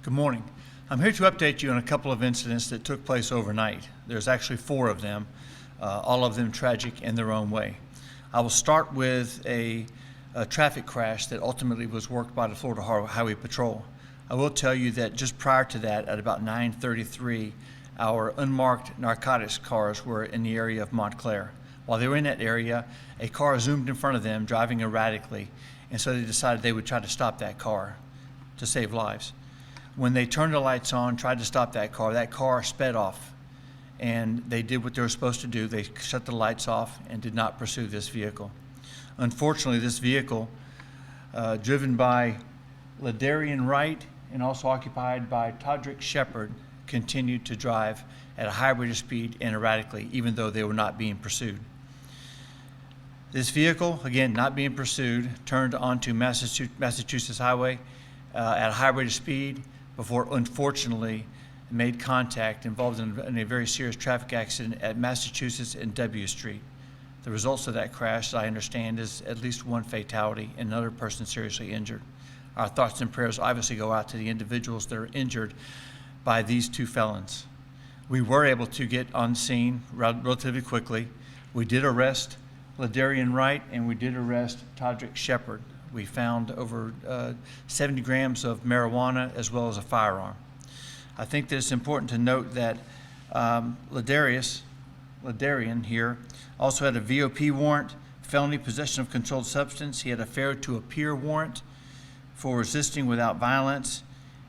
Good morning. I'm here to update you on a couple of incidents that took place overnight. There's actually 4 of them, all of them tragic in their own way. I will start with a traffic crash that ultimately was worked by the Florida Highway Patrol. I will tell you that just prior to that, at about 9:33, our unmarked narcotics cars were in the area of Montclair. While they were in that area, a car zoomed in front of them, driving erratically, and so they decided they would try to stop that car to save lives. When they turned the lights on, tried to stop that car sped off, and they did what they were supposed to do. They shut the lights off and did not pursue this vehicle. Unfortunately, this vehicle, driven by Ladarian Wright and also occupied by Todrick Shepard, continued to drive at a high rate of speed and erratically, even though they were not being pursued. This vehicle, again, not being pursued, turned onto Massachusetts Highway at a high rate of speed before, unfortunately, made contact, involved in a very serious traffic accident at Massachusetts and W Street. The results of that crash, as I understand, is at least 1 fatality and another person seriously injured. Our thoughts and prayers obviously go out to the individuals that are injured by these 2 felons. We were able to get on scene relatively quickly. We did arrest Ladarian Wright and we did arrest Todrick Shepard. We found over 70 grams of marijuana as well as a firearm. I think that it's important to note that Ladarian here also had a VOP warrant, felony possession of controlled substance. He had a failure to appear warrant for resisting without violence,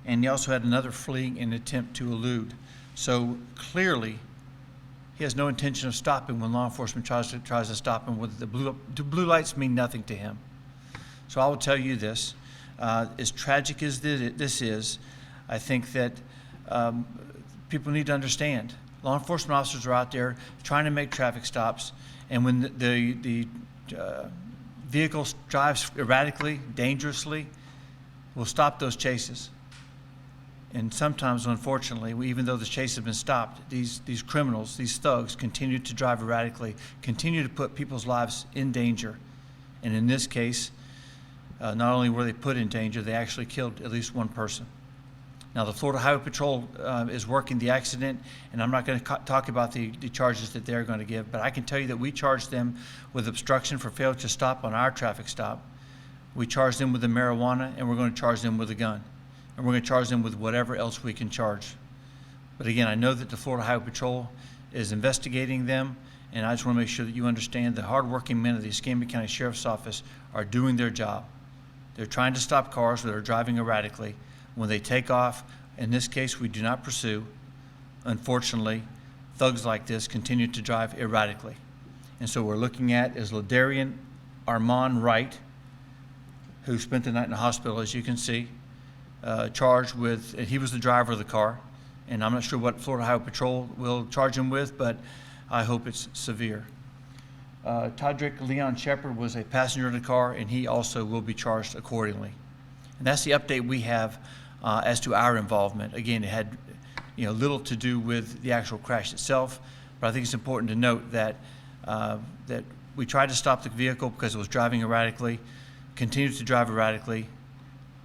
and he also had another fleeing in an attempt to elude. So clearly, he has no intention of stopping when law enforcement tries to stop him. The blue lights mean nothing to him. So I will tell you this, as tragic as this is, I think that people need to understand. Law enforcement officers are out there trying to make traffic stops, and when the vehicle drives erratically, dangerously, we'll stop those chases. And sometimes, unfortunately, even though the chase has been stopped, these criminals, these thugs, continue to drive erratically, continue to put people's lives in danger. And in this case, not only were they put in danger, they actually killed at least 1 person. Now, the Florida Highway Patrol is working the accident, and I'm not going to talk about the charges that they're going to give, but I can tell you that we charged them with obstruction for failure to stop on our traffic stop. We charged them with the marijuana, and we're going to charge them with a gun. And we're going to charge them with whatever else we can charge. But again, I know that the Florida Highway Patrol is investigating them, and I just want to make sure that you understand the hardworking men of the Escambia County Sheriff's Office are doing their job. They're trying to stop cars that are driving erratically. When they take off, in this case, we do not pursue. Unfortunately, thugs like this continue to drive erratically. And so we're looking at is Ladarian Armand Wright, who spent the night in the hospital, as you can see, charged with, he was the driver of the car, and I'm not sure what Florida Highway Patrol will charge him with, but I hope it's severe. Todrick Leon Shepard was a passenger in the car, and he also will be charged accordingly. And that's the update we have as to our involvement. Again, it had little to do with the actual crash itself, but I think it's important to note that that we tried to stop the vehicle because it was driving erratically, continued to drive erratically.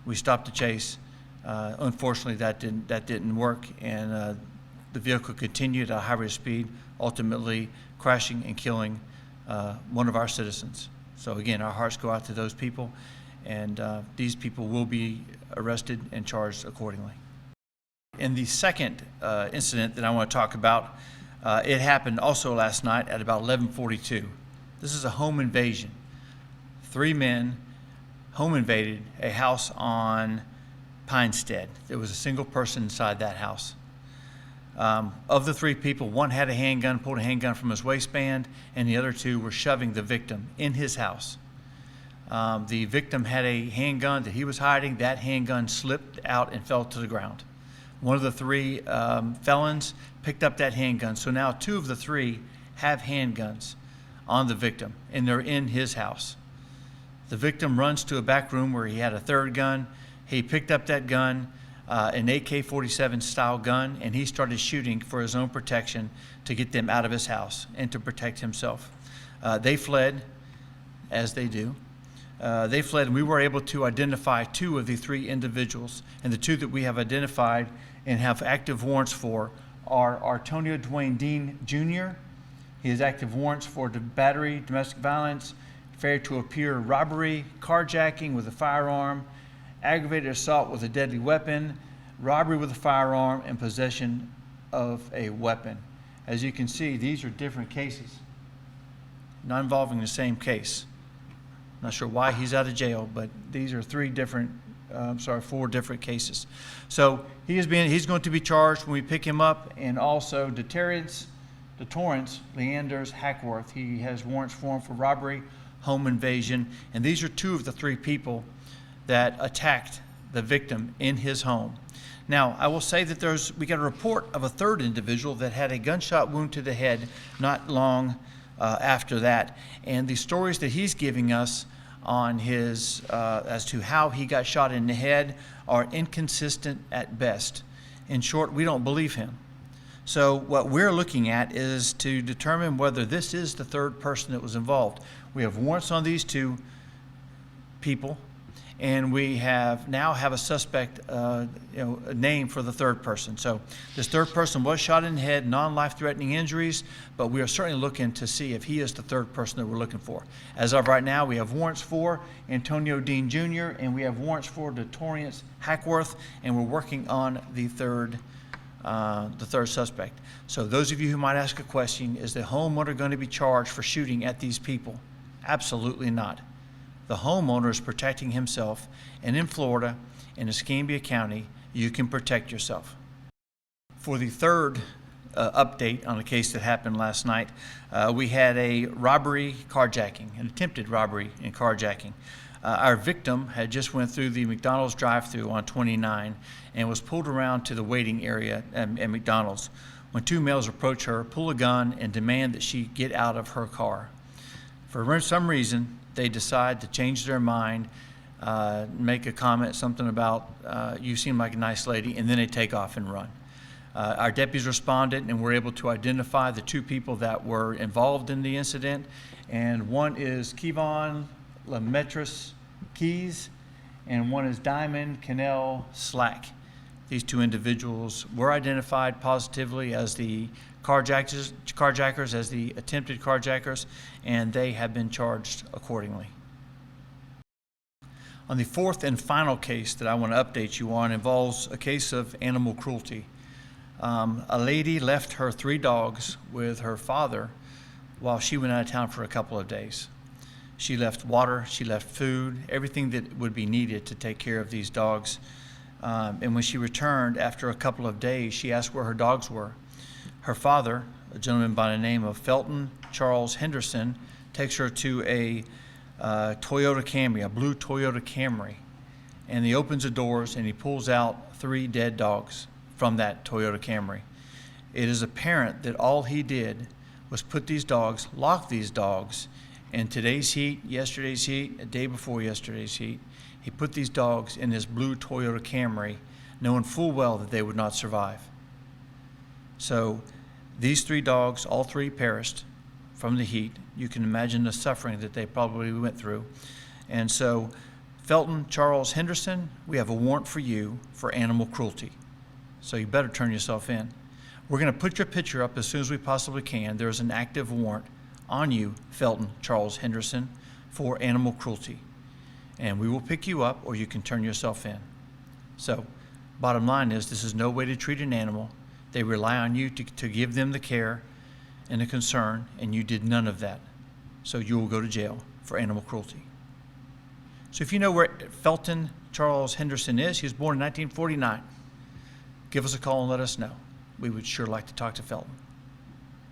We stopped the chase. Unfortunately, that didn't work, and the vehicle continued at a high rate of speed, ultimately crashing and killing 1 of our citizens. So again, our hearts go out to those people, and these people will be arrested and charged accordingly. In the second incident that I want to talk about, it happened also last night at about 11:42. This is a home invasion. 3 men home invaded a house on Pinestead. There was a single person inside that house. Of the 3 people, 1 had a handgun, pulled a handgun from his waistband, and the other 2 were shoving the victim in his house. The victim had a handgun that he was hiding. That handgun slipped out and fell to the ground. One of the 3 felons picked up that handgun. So now 2 of the 3 have handguns on the victim, and they're in his house. The victim runs to a back room where he had a 3rd gun. He picked up that gun, an AK-47 style gun, and he started shooting for his own protection to get them out of his house and to protect himself. They fled, as they do. They fled, and we were able to identify 2 of the 3 individuals. And the 2 that we have identified and have active warrants for are Antonio Dwayne Dean Jr. He has active warrants for battery, domestic violence, failure to appear, robbery, carjacking with a firearm, aggravated assault with a deadly weapon, robbery with a firearm, and possession of a weapon. As you can see, these are different cases, not involving the same case. Not sure why he's out of jail, but these are 4 different cases. So he's going to be charged when we pick him up, and also DeTorrance Leanders Hackworth. He has warrants for him for robbery, home invasion, and these are 2 of the 3 people that attacked the victim in his home. Now, I will say that we got a report of a 3rd individual that had a gunshot wound to the head not long after that, and the stories that he's giving us on his as to how he got shot in the head are inconsistent at best. In short, we don't believe him. So what we're looking at is to determine whether this is the 3rd person that was involved. We have warrants on these 2 people, and we now have a suspect, a name for the 3rd person. So this 3rd person was shot in the head, non-life-threatening injuries, but we are certainly looking to see if he is the 3rd person that we're looking for. As of right now, we have warrants for Antonio Dean Jr., and we have warrants for DeTorrance Hackworth, and we're working on the third suspect. So those of you who might ask a question, is the homeowner going to be charged for shooting at these people? Absolutely not. The homeowner is protecting himself, and in Florida, in Escambia County, you can protect yourself. For the 3rd update on a case that happened last night, we had a robbery carjacking, an attempted robbery and carjacking. Our victim had just went through the McDonald's drive-thru on 29 and was pulled around to the waiting area at McDonald's when 2 males approached her, pull a gun, and demand that she get out of her car. For some reason, they decide to change their mind, make a comment, something about, you seem like a nice lady, and then they take off and run. Our deputies responded, and were able to identify the 2 people that were involved in the incident, and one is Kevon Lametris Keys, and one is Diamond Cannell Slack. These 2 individuals were identified positively as the carjackers, as the attempted carjackers, and they have been charged accordingly. On the 4th and final case that I want to update you on involves a case of animal cruelty. A lady left her 3 dogs with her father while she went out of town for a couple of days. She left water, she left food, everything that would be needed to take care of these dogs. And when she returned after a couple of days, she asked where her dogs were. Her father, a gentleman by the name of Felton Charles Henderson, takes her to a Toyota Camry, a blue Toyota Camry. And he opens the doors and he pulls out 3 dead dogs from that Toyota Camry. It is apparent that all he did was put these dogs, lock these dogs in today's heat, yesterday's heat, a day before yesterday's heat. He put these dogs in his blue Toyota Camry, knowing full well that they would not survive. So these 3 dogs, all 3 perished from the heat. You can imagine the suffering that they probably went through. And so, Felton Charles Henderson, we have a warrant for you for animal cruelty. So you better turn yourself in. We're going to put your picture up as soon as we possibly can. There's an active warrant on you, Felton Charles Henderson, for animal cruelty. And we will pick you up, or you can turn yourself in. So, bottom line is, this is no way to treat an animal. They rely on you to give them the care and the concern, and you did none of that. So you will go to jail for animal cruelty. So if you know where Felton Charles Henderson is, he was born in 1949. Give us a call and let us know. We would sure like to talk to Felton.